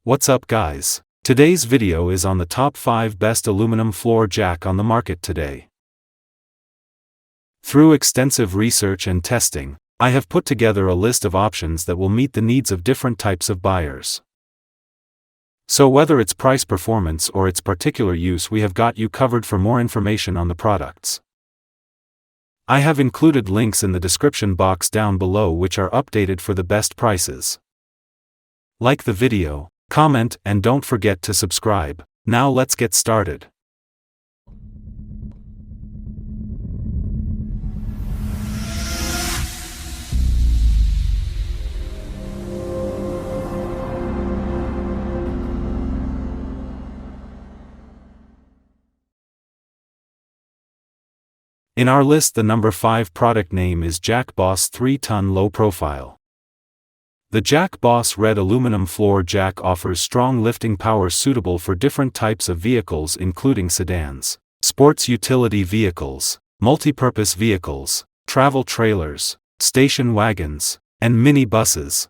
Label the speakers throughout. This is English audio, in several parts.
Speaker 1: What's up guys? Today's video is on the top 5 best aluminum floor jack on the market today. Through extensive research and testing, I have put together a list of options that will meet the needs of different types of buyers. So whether it's price performance or its particular use, we have got you covered. For more information on the products, I have included links in the description box down below which are updated for the best prices. Like the video, comment, and don't forget to subscribe. Now let's get started. In our list, the number 5 product name is Jack Boss 3-ton low profile. The Jack Boss Red aluminum floor jack offers strong lifting power suitable for different types of vehicles including sedans, sports utility vehicles, multi-purpose vehicles, travel trailers, station wagons, and mini buses.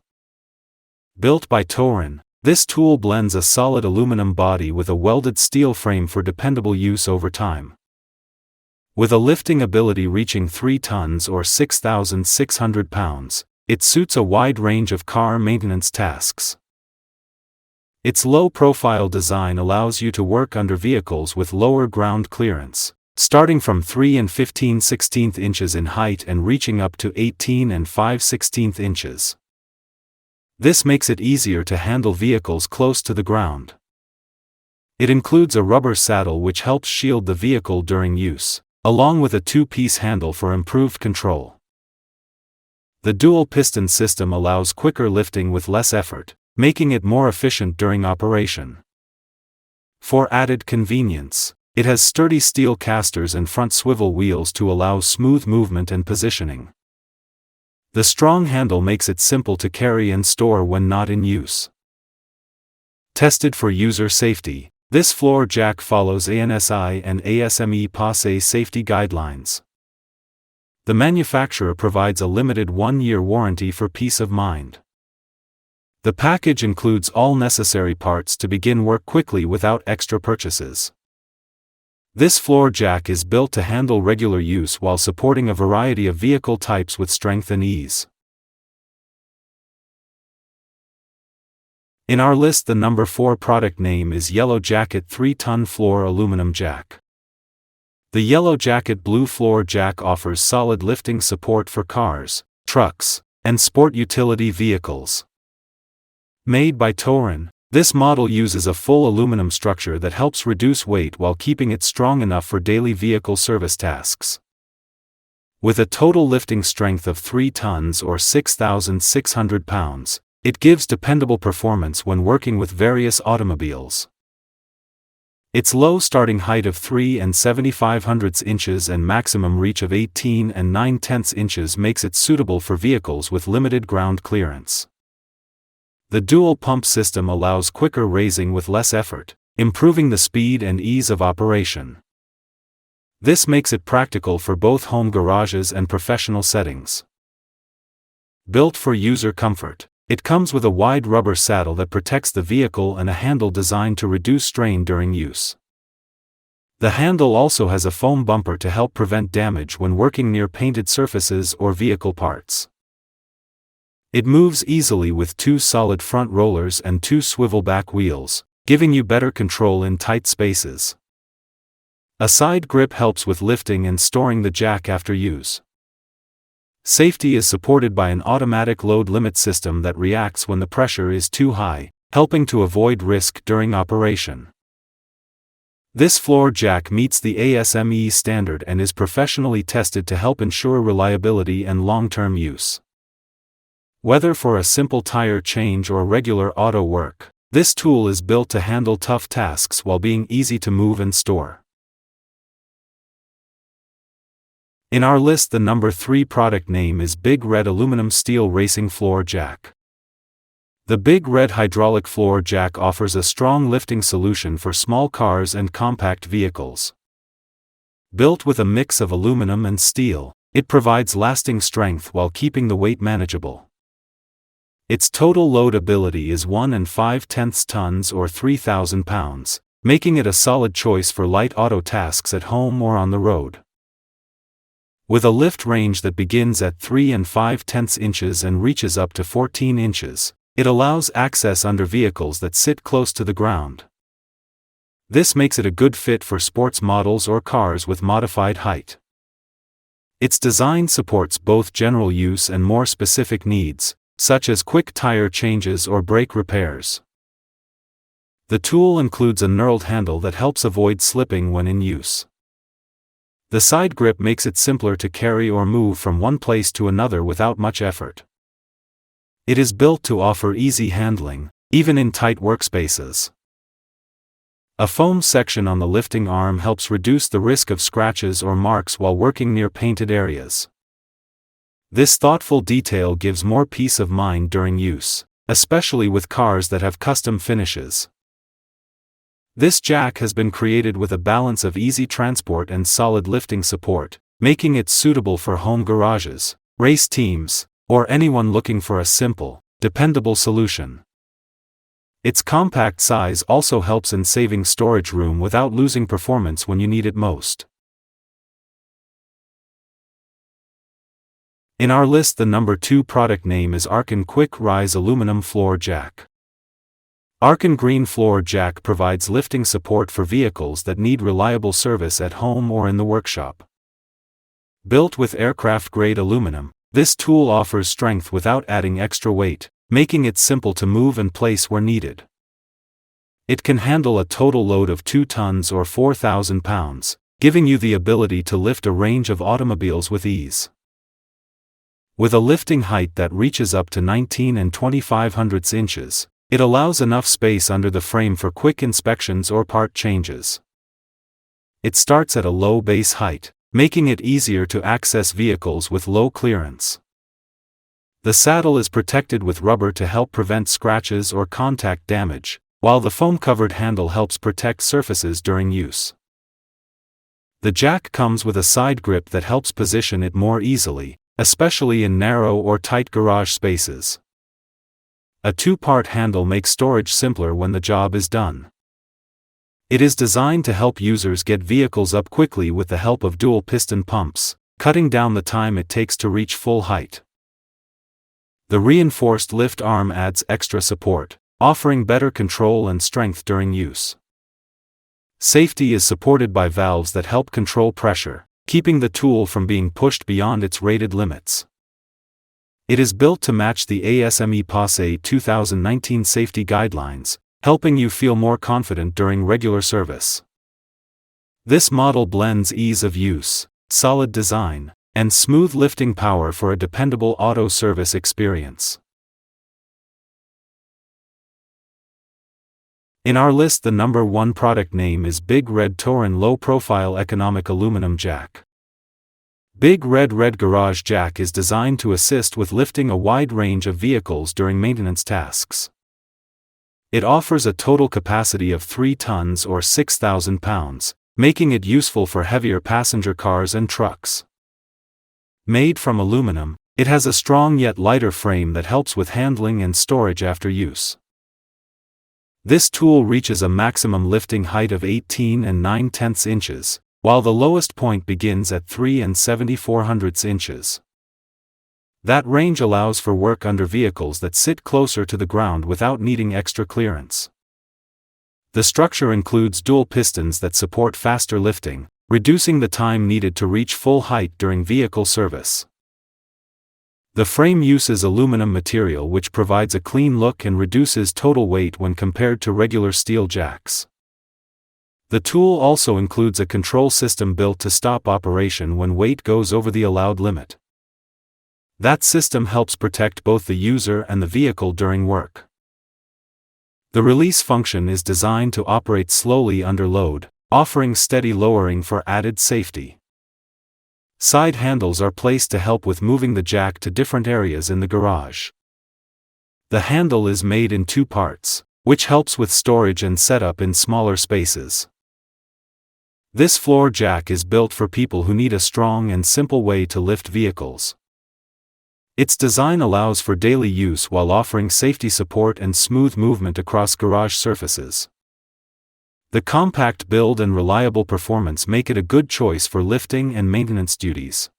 Speaker 1: Built by Torin, this tool blends a solid aluminum body with a welded steel frame for dependable use over time. With a lifting ability reaching 3 tons or 6,600 pounds, it suits a wide range of car maintenance tasks. Its low-profile design allows you to work under vehicles with lower ground clearance, starting from 3 15/16 inches in height and reaching up to 18 5/16 inches. This makes it easier to handle vehicles close to the ground. It includes a rubber saddle which helps shield the vehicle during use, along with a 2-piece handle for improved control. The dual piston system allows quicker lifting with less effort, making it more efficient during operation. For added convenience, it has sturdy steel casters and front swivel wheels to allow smooth movement and positioning. The strong handle makes it simple to carry and store when not in use. Tested for user safety, this floor jack follows ANSI and ASME PASE safety guidelines. The manufacturer provides a limited 1-year warranty for peace of mind. The package includes all necessary parts to begin work quickly without extra purchases. This floor jack is built to handle regular use while supporting a variety of vehicle types with strength and ease. In our list, the number 4 product name is Yellow Jacket 3-ton floor aluminum jack. The Yellow Jacket blue floor jack offers solid lifting support for cars, trucks, and sport utility vehicles. Made by Torin, this model uses a full aluminum structure that helps reduce weight while keeping it strong enough for daily vehicle service tasks. With a total lifting strength of 3 tons or 6,600 pounds, it gives dependable performance when working with various automobiles. Its low starting height of 3 7/75 inches and maximum reach of 18 9/10 inches makes it suitable for vehicles with limited ground clearance. The dual pump system allows quicker raising with less effort, improving the speed and ease of operation. This makes it practical for both home garages and professional settings. Built for user comfort, it comes with a wide rubber saddle that protects the vehicle and a handle designed to reduce strain during use. The handle also has a foam bumper to help prevent damage when working near painted surfaces or vehicle parts. It moves easily with 2 solid front rollers and 2 swivel back wheels, giving you better control in tight spaces. A side grip helps with lifting and storing the jack after use. Safety is supported by an automatic load limit system that reacts when the pressure is too high, helping to avoid risk during operation. This floor jack meets the ASME standard and is professionally tested to help ensure reliability and long-term use. Whether for a simple tire change or regular auto work, this tool is built to handle tough tasks while being easy to move and store. In our list, the number 3 product name is Big Red aluminum steel racing floor jack. The Big Red hydraulic floor jack offers a strong lifting solution for small cars and compact vehicles. Built with a mix of aluminum and steel, it provides lasting strength while keeping the weight manageable. Its total load ability is 1 5/10 tons or 3,000 pounds, making it a solid choice for light auto tasks at home or on the road. With a lift range that begins at 3 5/10 inches and reaches up to 14 inches, it allows access under vehicles that sit close to the ground. This makes it a good fit for sports models or cars with modified height. Its design supports both general use and more specific needs, such as quick tire changes or brake repairs. The tool includes a knurled handle that helps avoid slipping when in use. The side grip makes it simpler to carry or move from one place to another without much effort. It is built to offer easy handling, even in tight workspaces. A foam section on the lifting arm helps reduce the risk of scratches or marks while working near painted areas. This thoughtful detail gives more peace of mind during use, especially with cars that have custom finishes. This jack has been created with a balance of easy transport and solid lifting support, making it suitable for home garages, race teams, or anyone looking for a simple, dependable solution. Its compact size also helps in saving storage room without losing performance when you need it most. In our list, the number 2 product name is Arkin Quick Rise Aluminum Floor Jack. Arkin Green Floor Jack provides lifting support for vehicles that need reliable service at home or in the workshop. Built with aircraft-grade aluminum, this tool offers strength without adding extra weight, making it simple to move and place where needed. It can handle a total load of 2 tons or 4,000 pounds, giving you the ability to lift a range of automobiles with ease. With a lifting height that reaches up to 19 25/100 inches, it allows enough space under the frame for quick inspections or part changes. It starts at a low base height, making it easier to access vehicles with low clearance. The saddle is protected with rubber to help prevent scratches or contact damage, while the foam-covered handle helps protect surfaces during use. The jack comes with a side grip that helps position it more easily, especially in narrow or tight garage spaces. A 2-part handle makes storage simpler when the job is done. It is designed to help users get vehicles up quickly with the help of dual piston pumps, cutting down the time it takes to reach full height. The reinforced lift arm adds extra support, offering better control and strength during use. Safety is supported by valves that help control pressure, keeping the tool from being pushed beyond its rated limits. It is built to match the ASME PASE 2019 safety guidelines, helping you feel more confident during regular service. This model blends ease of use, solid design, and smooth lifting power for a dependable auto service experience. In our list, the number 1 product name is Big Red Torin Low Profile Economic Aluminum Jack. Big Red Garage Jack is designed to assist with lifting a wide range of vehicles during maintenance tasks. It offers a total capacity of 3 tons or 6,000 pounds, making it useful for heavier passenger cars and trucks. Made from aluminum, it has a strong yet lighter frame that helps with handling and storage after use. This tool reaches a maximum lifting height of 18 9/10 inches, while the lowest point begins at 3 7/4 inches. That range allows for work under vehicles that sit closer to the ground without needing extra clearance. The structure includes dual pistons that support faster lifting, reducing the time needed to reach full height during vehicle service. The frame uses aluminum material, which provides a clean look and reduces total weight when compared to regular steel jacks. The tool also includes a control system built to stop operation when weight goes over the allowed limit. That system helps protect both the user and the vehicle during work. The release function is designed to operate slowly under load, offering steady lowering for added safety. Side handles are placed to help with moving the jack to different areas in the garage. The handle is made in 2 parts, which helps with storage and setup in smaller spaces. This floor jack is built for people who need a strong and simple way to lift vehicles. Its design allows for daily use while offering safety support and smooth movement across garage surfaces. The compact build and reliable performance make it a good choice for lifting and maintenance duties.